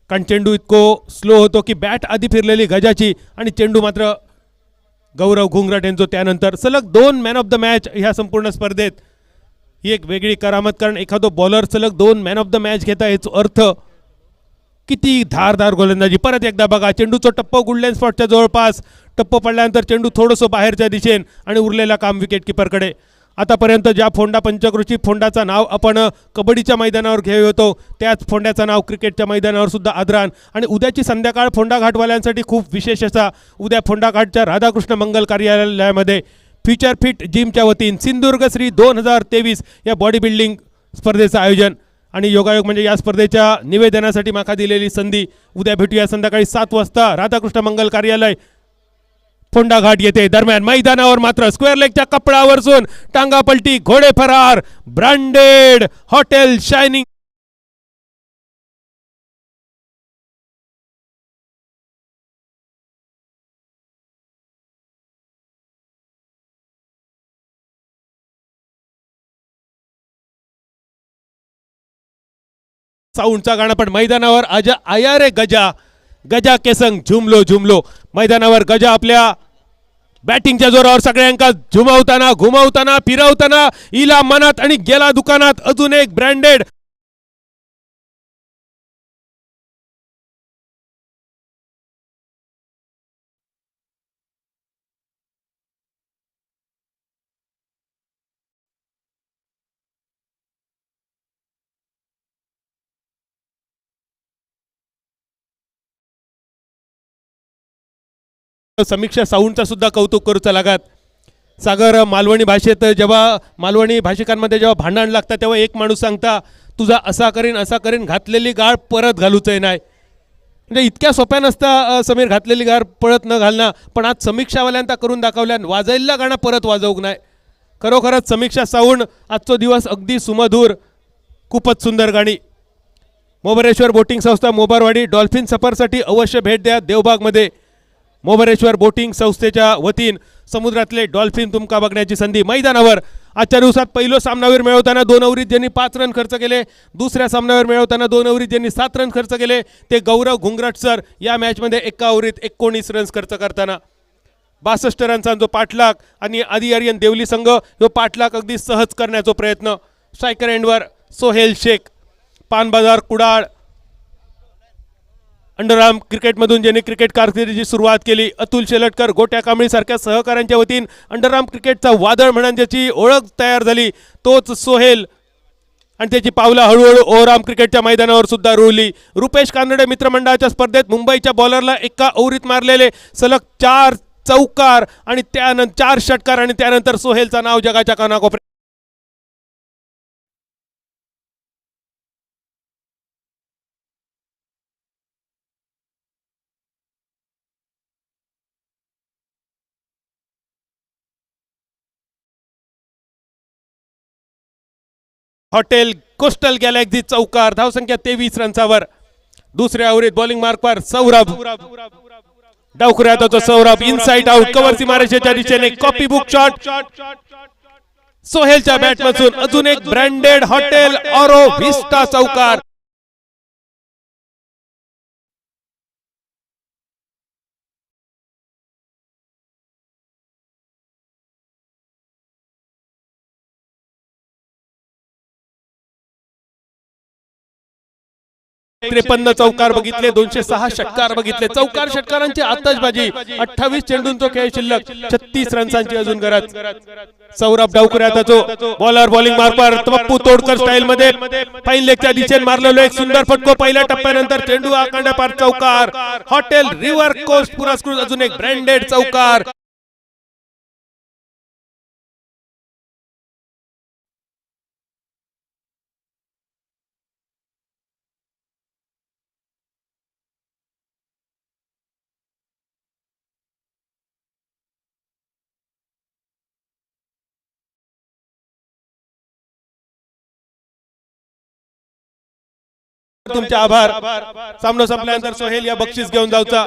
Speaker 3: कारण चेंडू इतको स्लो होतो की बॅट आधी फिरलेली गजाची आणि चेंडू मात्र गौरव घुंगराट यांचो. त्यानंतर सलग 2 मॅन ऑफ द मॅच ह्या संपूर्ण स्पर्धेत. ही एक वेगळी करामत, कारण एखादो बॉलर सलग 2 मॅन ऑफ द मॅच घेता याचा अर्थ किती धारदार गोलंदाजी. परत एकदा बघा चेंडूचा टप्पो गुडलाईन स्पॉटच्या जवळपास. टप्पो पडल्यानंतर चेंडू थोडंसं बाहेरच्या दिशेन आणि उरलेला काम विकेट किपरकडे. आतापर्यंत ज्या फोंडा पंचकृषी फोंडाचं नाव आपण कबड्डीच्या मैदानावर घेऊ होतो त्याच फोंड्याचं नाव क्रिकेटच्या मैदानावर सुद्धा आदरान. आणि उद्याची संध्याकाळ फोंडा घाटवाल्यांसाठी खूप विशेष असा. उद्या फोंडा घाटच्या राधाकृष्ण मंगल कार्यालयामध्ये फ्युचर फिट जिमच्या वतीन सिंधुदुर्ग श्री 2023 या बॉडी बिल्डिंग स्पर्धेचं आयोजन. आणि योगायोग म्हणजे या स्पर्धेच्या निवेदनासाठी माका दिलेली संधी. उद्या भेटूया संध्याकाळी 7 वाजता राधाकृष्ण मंगल कार्यालय फोंडा घाट येथे. दरम्यान मैदानावर मात्र स्क्वेअर लेगच्या कपडावरसून टांगा पलटी, घोडे फरार, ब्रँडेड हॉटेल शायनिंग साऊंडचा गाणं. पण मैदानावर आया रे गजा, गजा केसंग झुमलो झुमलो. मैदानावर गजा आपल्या बॅटिंगच्या जोरावर सगळ्यांका झुमवताना घुमवताना फिरवताना इला मनात आणि गेला दुकानात. अजून एक ब्रँडेड समीक्षा साऊंडचा सुद्धा कौतुक करूचा लागत. सागर, मालवणी भाषेत जेव्हा मालवणी भाषिकांमध्ये जेव्हा भांडण लागतात तेव्हा एक माणूस सांगता तुझा असा करीन घातलेली गाळ परत घालूचंय नाही. म्हणजे इतक्या सोप्या नसता समीर घातलेली गाळ परत न घालणं, पण आज समीक्षावाल्यांता करून दाखवल्यान वाजायला गाणं परत वाजवूक नाही. खरोखरच समीक्षा साऊंड आजचा दिवस अगदी सुमधूर, खूपच सुंदर गाणी. मोबरेश्वर बोटिंग संस्था मोबारवाडी डॉल्फिन सफरसाठी अवश्य भेट द्या. देवबागमध्ये मोबरेश्वर बोटिंग संस्थेच्या वतीन समुद्रातले डॉल्फिन तुमका बघण्याची संधी. मैदानावर आजच्या दिवसात पहिलो सामनावीर मिळवताना 2 ओव्हरीत ज्यांनी 5 रन खर्च केले, दुसऱ्या सामनावीर मिळवताना 2 ओव्हरीत ज्यांनी 7 रन खर्च केले ते गौरव घुंगरट सर. या मॅचमध्ये एका ओव्हरीत 19 रन्स खर्च करताना 62 रनचा जो पाठलाग आणि आदी आर्यन देवली संघ जो पाठलाग अगदी सहज करण्याचा प्रयत्न. स्ट्रायकर एंडवर सोहेल शेख, पान बाजार कुडाळ. अंडरआर्म क्रिकेटमधून ज्यांनी क्रिकेट कारकिर्दीची सुरुवात केली अतुल शेलटकर, गोट्या कांबळी सारख्या सहकाऱ्यांच्या वतीन अंडरआर्म क्रिकेटचा वादळ म्हणून ज्याची ओळख तयार झाली तोच सोहेल आणि त्याची पावलं हळूहळू ओव्हरआर्म क्रिकेटच्या मैदानावर सुद्धा रुळली. रुपेश कानडे मित्रमंडळाच्या स्पर्धेत मुंबईच्या बॉलरला एका ओव्हरीत मारलेले सलग 4 चौकार आणि त्यानंतर 4 षटकार आणि त्यानंतर सोहेलचं नाव जगाच्या कानाकोपऱ्यात. हॉटेल कोस्टल गॅलेक्सी चौकार. धावसंख्या 23 रनसावर. दुसऱ्या ओव्हरीत बॉलिंग मार्कवर सौरभ डावखुऱ्याचा सौरभ इनसाइड आउट कव्हर सीमारेषेच्या दिशेने कॉपी बुक शॉट. सोहेलच्या बॅटमधून अजून एक ब्रँडेड हॉटेल ऑरो व्हिस्टा चौकार. त्रेपन्न चौकार बघितले, 206 षटकार बघितले. चौकार षटकारांची आतषबाजी. 28 चेंडूंचा खेळ शिल्लक, 36 रन्सांची अजून गरज. सौरभ डावखुऱ्याचा जो बॉलर बॉलिंग मार्कवर पप्पू तोडकर स्टाईल मध्ये फाईन लेगच्या दिशेने मारलेलो एक सुंदर फटको. पहिल्या टप्प्यानंतर चेंडू आकांड्या पार चौकार. हॉटेल रिव्हर कोस्ट पुरस्कृत अजून एक ब्रँडेड चौकार. तुमचे आभार. सामना संपल्यानंतर सोहेल या बक्षीस घेऊन जाऊचा.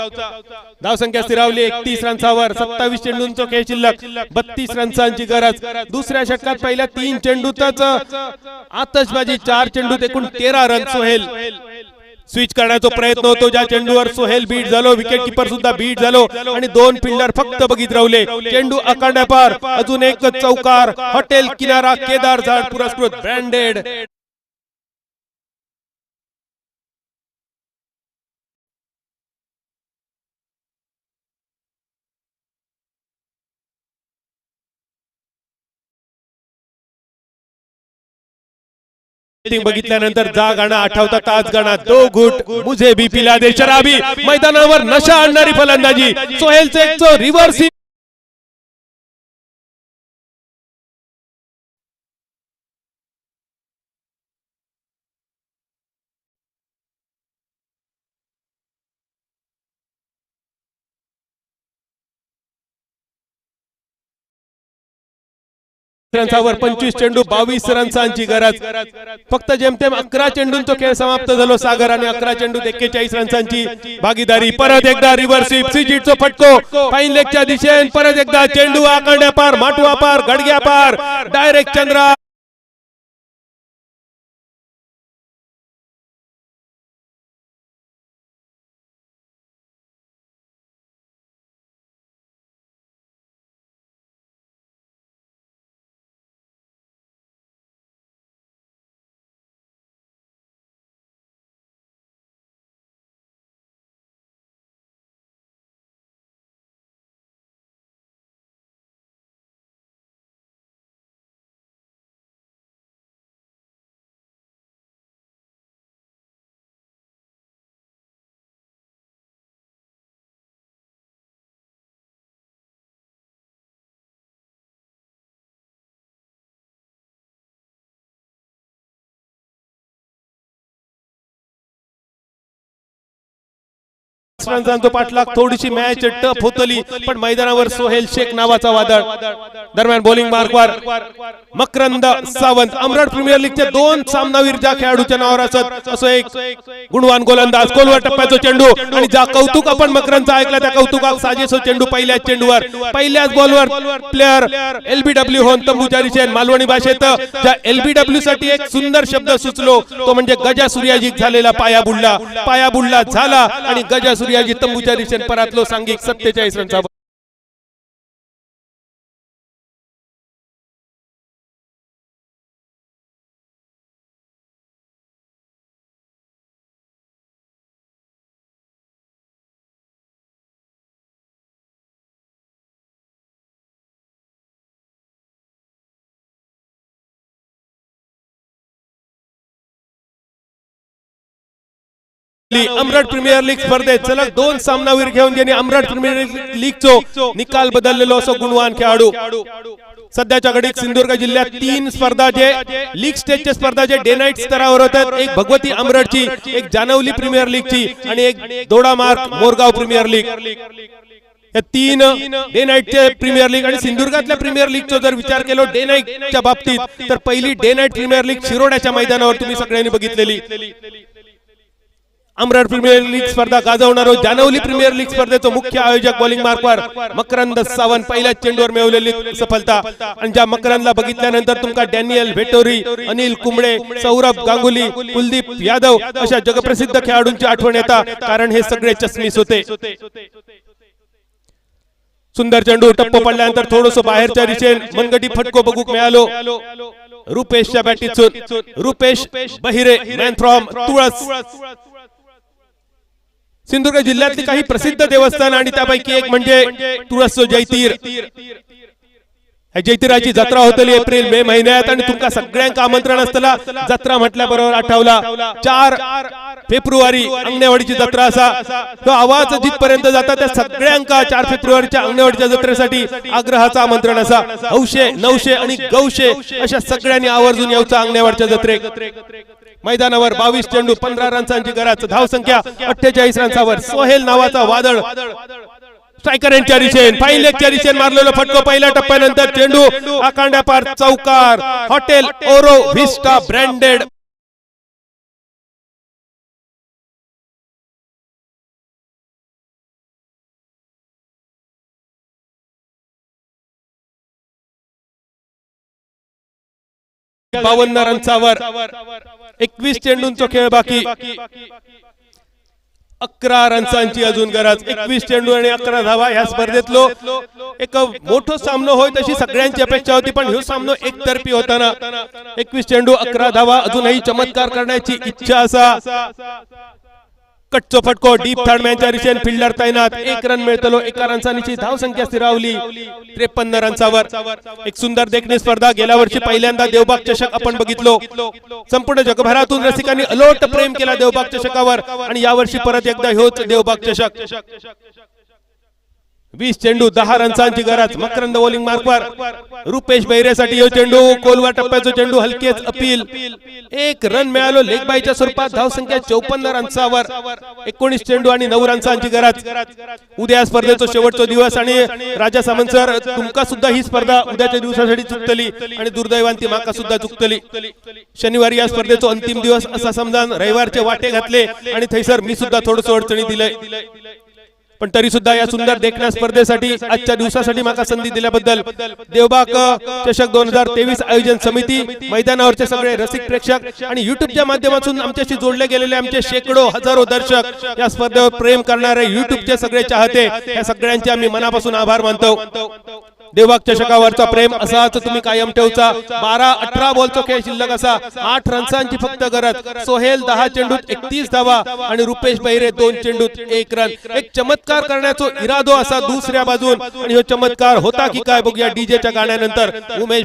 Speaker 3: धावसंख्या स्थिरावली 31 रनसावर. 27 चेंडूंचा खेळ शिल्लक, 32 रन्सांची गरज. दुसऱ्या षटकात पहिल्या 3 चेंडूतच आतषबाजी. 4 चेंडूत एकूण 13 रन. सोहेल स्विच करण्याचा प्रयत्न होतो ज्या चेंडूवर सोहेल बीट झालो, विकेट किपर सुद्धा बीट झालो आणि 2 फिल्डर फक्त बघित राहिले. चेंडू आकांड्या पार. अजून एक चौकार. हॉटेल किनारा केदार झाड पुरस्कृत ब्रँडेड. बघितल्यानंतर जा गाणं आठवता ताज गाणं. 2 घुट मुझे भी पिला दे शराबी. मैदानावर नशा आणणारी फलंदाजी. सोहेलचे एक रिव्हर्स रनसावर. 25 चेंडू 22 रन्सांची गरज. फक्त जेमतेम 11 चेंडूंचा खेळ समाप्त झालो सागर आणि 11 चेंडूत 41 रन्सांची भागीदारी. परत एकदा रिव्हर्स सीजीटचा फटको फाईन लेगच्या दिशेने. परत एकदा चेंडू आकांड्या पार, माटवा पार, गडग्या पार, डायरेक्ट चंद्रा. रन्सांचा पाठलाग, थोडीशी मॅच टफ होतली, पण मैदानावर सोहेल शेख नावाचा वादळ. दरम्यान बॉलिंग मार्कवर मकरंद सावंत, अमरावती प्रीमियर लीगचे 2 सामनावीर ज्या खेळाडूच्या नावावर असत असो एक गुणवान गोलंदाज. खोलवर टप्प्याचा चेंडू आणि ज्या कौतुक आपण मकरंदचा ऐकला त्या कौतुकाक साजेसो चेंडू पहिल्याच चेंडूवर पहिल्याच बॉलवर प्लेयर एलबीडब्ल्यू होऊन तंबूच्या दिशेने मालवणी भाषेत ज्या एलबीडब्ल्यू साठी एक सुंदर शब्द सुचलो तो म्हणजे गजा सूर्याजी झालेला पाया बुडला झाला आणि गजा सूर्याजी तंबूच्या दिशेने परतलो. सांघिक 47 रनचा. अमरावती प्रीमियर लीग स्पर्धेत सलग 2 सामनावीर घेऊन ज्यांनी अमरावती प्रीमियर लीगचो निकाल बदललेलो असो गुणवान खेळाडू. सध्याच्या घडीत सिंधुदुर्ग जिल्ह्यात 3 स्पर्धा जे लीग स्टेजच्या स्पर्धा जे डे नाईट स्तरावर होतात. एक भगवती अमरावतीची, एक जानवली प्रीमियर लीगची आणि एक दोडामार्ग मोरगाव प्रीमियर लीग. या 3 डे नाईटचे प्रीमियर लीग आणि सिंधुदुर्गातल्या प्रीमियर लीगचा जर विचार केलो डे नाईटच्या बाबतीत तर पहिली डे नाईट प्रीमियर लीग शिरोड्याच्या मैदानावर तुम्ही सगळ्यांनी बघितलेली. अमरावती प्रीमियर लीग स्पर्धा गाजवणारो जानवली प्रीमियर लीग स्पर्धेचा मुख्य आयोजक बॉलिंग मार्कवर मकरंद सावंत पहिल्याच चेंडूवर मिळवलेली सफलता. आणि ज्या मकरंदला बघितल्यानंतर तुमका डॅनियल व्हेटोरी, अनिल कुंबळे, सौरभ गांगुली, कुलदीप यादव अशा जगप्रसिद्ध खेळाडूंची आठवण येता, कारण हे सगळे चष्मीस होते. सुंदर चेंडू टप्प पडल्यानंतर थोडस बाहेरच्या दिशेने मनगटी फटको बघूक मिळालो रुपेशच्या बॅटीतून. रुपेश बहिरे, मॅन फ्रॉम तुळस. सिंधुदुर्ग जिल्ह्यातली काही प्रसिद्ध देवस्थान आणि त्यापैकी एक म्हणजे तुळस जैतीर. जैतिराची जत्रा होतली एप्रिल मे महिन्यात आणि तुमका सगळ्यांका आमंत्रण असतला. जत्रा म्हटल्याबरोबर आठवला 4 फेब्रुवारी अंगणेवाडीची जत्रा असा. तो आवाज जिथपर्यंत जाता त्या सगळ्यांका 4 फेब्रुवारीच्या अंगणेवाडीच्या जत्रेसाठी आग्रहाचं आमंत्रण असा. 900 900 आणि गौशे अशा सगळ्यांनी आवर्जून यावचा अंगणेवाडीच्या जत्रेक. मैदानावर 22 चेंडू 15 रन्सांची गरज, धावसंख्या 48 रन्सावर सोहेल नावाचा वादळ स्ट्रायकर यांच्या दिशेने फाईन लेगच्या दिशेने मारलेला फटको पहिल्या टप्प्यानंतर चेंडू आकांड्या पार चौकार. हॉटेल ओरो व्हिस्टा ब्रँडेड बावन्न रन्सावर 21 चेंडूंचा खेळ बाकी. 11 रन्सांची अजून गरज. 21 चेंडू आणि 11 धावा. या स्पर्धेतलो एक मोठा सामना होय तशी सगळ्यांची अपेक्षा होती, पण हा सामना एकतर्फी होताना 21 चेंडू 11 धावा. अजूनही चमत्कार करण्याची इच्छा असा. कटचो फटको डीप थर्ड मॅनच्या दिशेने फिल्डर तैनात. 1 रन मिळतलो. 1 रन्सांची धावसंख्या स्थिरावली 53 रन्सावर. एक सुंदर देखणी स्पर्धा. गेल्या वर्षी पहिल्यांदा देवबाग चषक आपण बघितलो. संपूर्ण जगभरातून रसिकांनी अलोट प्रेम केला देवबाग चषकावर आणि यावर्षी परत एकदा होच देवबाग चषक. 20 चेंडू 10 रन्सांची गरज. मकरंद बॉलिंग मार्कवर रुपेश बहिरेसाठी हो चेंडू. कोलवा टप्प्याचा चेंडू हलकेच अपील. 1 रन मिळालो लेग बायच्या स्वरूपात. धावसंख्या 54 रन्सावर. 19 चेंडू आणि 9 रन्सांची गरज. उद्या स्पर्धेचा शेवटचा दिवस आणि राजा सामंत सर तुमका सुद्धा ही स्पर्धा उद्याच्या दिवसासाठी चुकतली आणि दुर्दैवांती माका सुद्धा चुकतली. शनिवारी या स्पर्धेचा अंतिम दिवस असा समजान रविवारचे वाटे घातले आणि थैसर मी सुद्धा थोडंसं अडचणी दिले, पण तरी सुद्धा या सुंदर देखण्या स्पर्धेसाठी आजच्या दिवसासाठी माका संधी दिल्याबद्दल देवबाग चषक 2023 आयोजन समिती, मैदानावरचे सगळे रसिक प्रेक्षक आणि युट्यूबच्या माध्यमातून आमच्याशी जोडले गेलेले आमचे शेकडो हजारो दर्शक, या स्पर्धेवर प्रेम करणारे युट्यूबचे सगळे चाहते, या सगळ्यांचे आम्ही मनापासून आभार मानतो. देवबाग चषकावरचा प्रेम असाच तुम्ही कायम ठेवचा. 12-18 बॉलचा खेळ शिल्लक असा. 8 रन्सांची फक्त गरज. सोहेल 10 चेंडूत 31 धावा आणि रुपेश बहिरे 2 चेंडूत 1 रन. एक चमत्कार करण्याचा इरादो असा दुसऱ्या बाजून, आणि हा चमत्कार होता की काय बघूया डीजेच्या गाण्यानंतर. उमेश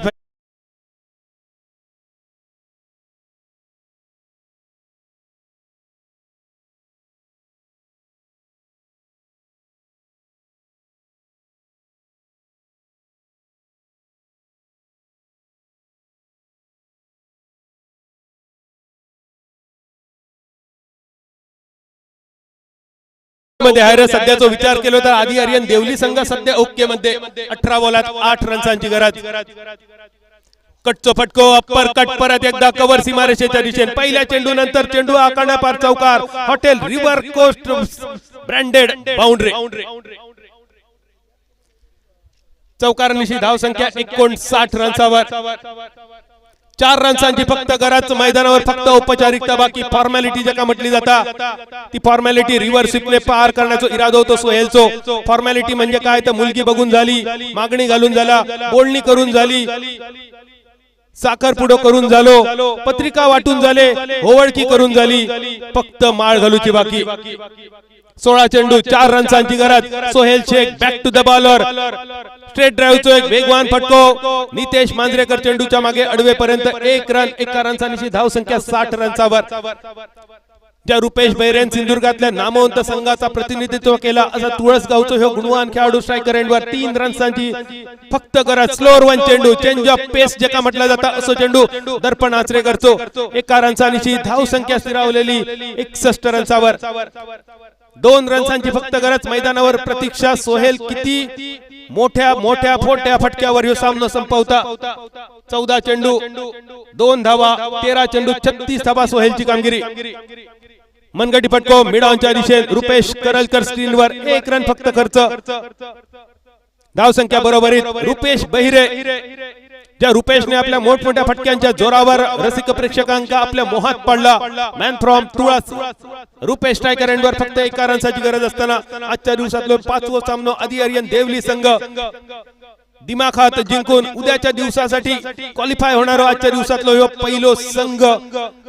Speaker 3: मध्ये आहे रे सध्याचा विचार केला तर आधी आर्यन देवली संघ सध्या ओके मध्ये 18 बॉलात 8 रन्सांची गरज. कटचो फटको अप्पर कट परत एकदा कव्हर सीमारेषेच्या दिशेने पहिल्या चेंडू नंतर चेंडू आकांडा पार चौकार hotel river coast branded boundary. चौकारांची धाव संख्या 59 रन्सावर. 4 रन्सांची फक्त गरज. मैदानावर फक्त औपचारिकता बाकी, फॉर्मॅलिटी ज्याका म्हटली जाता ती फॉर्मॅलिटी रिव्हर स्वीपने पार करण्याचा इरादा होतो सोहेलचो. फॉर्मॅलिटी म्हणजे काय तर मुलगी बघून झाली, मागणी घालून झाला, बोलणी करून झाली, साखर पुडो करून झालो, पत्रिका वाटून झाले, ओवळखी करून झाली, फक्त माळ घालूची बाकी. 16 चेंडू 4 रन्सांची गरज. Sohail Shaikh back to the bowler. Straight ड्राईव्हचा एक वेगवान फटको. नितेश मांजरेकर चेंडूच्या मागे अडवेपर्यंत 1 रन. 1 रन्सांची धाव संख्या 60 रन्सावर. ज्या रुपेश बैरेन सिंधुदुर्गातल्या नामवंत संघाचा प्रतिनिधित्व केला असा तुळसगावचा ह्यो गुणवान खेळाडू स्ट्रायकर एंडवर 3 रन्सांची फक्त गरज. स्लोअर वन चेंडू चेंज ऑफ पेस ज्याका म्हटला जाता असो चेंडू दर्पण आचरेकरचो. 1 रन्सांची धाव संख्या स्थिरावलेली 61 रन्सावर. 2 रन्सांची फक्त गरज. मैदानावर प्रतीक्षा. सोहेल किती मोठ्या मोठ्या फोट्या फटक्यावर ह्यो सामना संपवता. 14 चेंडू 2 धावा. 13 चेंडू 36 धावा सोहेलची कामगिरी. मनगटी फटको मिड ऑनच्या दिशेने. रुपेश करलकर स्क्रीनवर 1 रन फक्त खर्च. धाव संख्या बरोबरीत. रुपेश बहिरे ज्या रुपेशने आपल्या मोठमोठ्या फटक्यांच्या जोरावर रसिक प्रेक्षकांका आपल्या मोहात पाडला. मॅन फ्रॉम तुळस रुपेश स्ट्रायकर एंडवर फक्त 1 रनची गरज असताना आजच्या दिवसातलो 5वं सामनो आदी आर्यन देवली संघ दिमाखात जिंकून उद्याच्या दिवसासाठी क्वालिफाय होणार. आजच्या दिवसातलो ह्यो पहिलो संघ.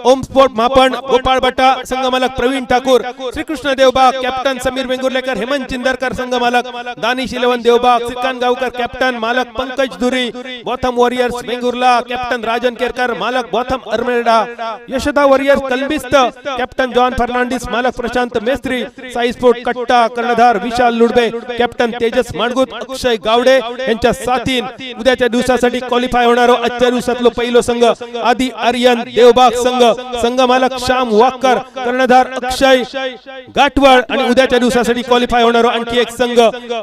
Speaker 3: ओम स्पोर्ट मापण गोपाळ बट्टा संघ मालक प्रवीण ठाकूर, श्रीकृष्ण देवबाग कॅप्टन समीर वेंगुर्लेकर, हेमंत चिंदरकर संघ मालक, दानिश इलेवन देवबाग, श्रीकांत गावकर कॅप्टन मालक, Pankaj Dhuri Botham warriors Vengurla captain Rajan Kerkar मालक Botham armada, Yashoda warriors Kalbist captain John Fernandes मालक प्रशांत मेस्त्री, साई स्पोर्ट कट्टा कर्णधार विशाल लुडबे, कॅप्टन तेजस माडगुत, अक्षय गावडे यांच्या साथीन उद्याच्या दिवसासाठी क्वालिफाय होणार. आजच्या दिवसातलो पहिलो संघ आदी आर्यन देवबाग संघ. संघ मालक श्याम वाकर, कर्णधार अक्षय गाठवळ आणि उद्याच्या दिवसासाठी क्वालिफाय होणार आणखी एक संघ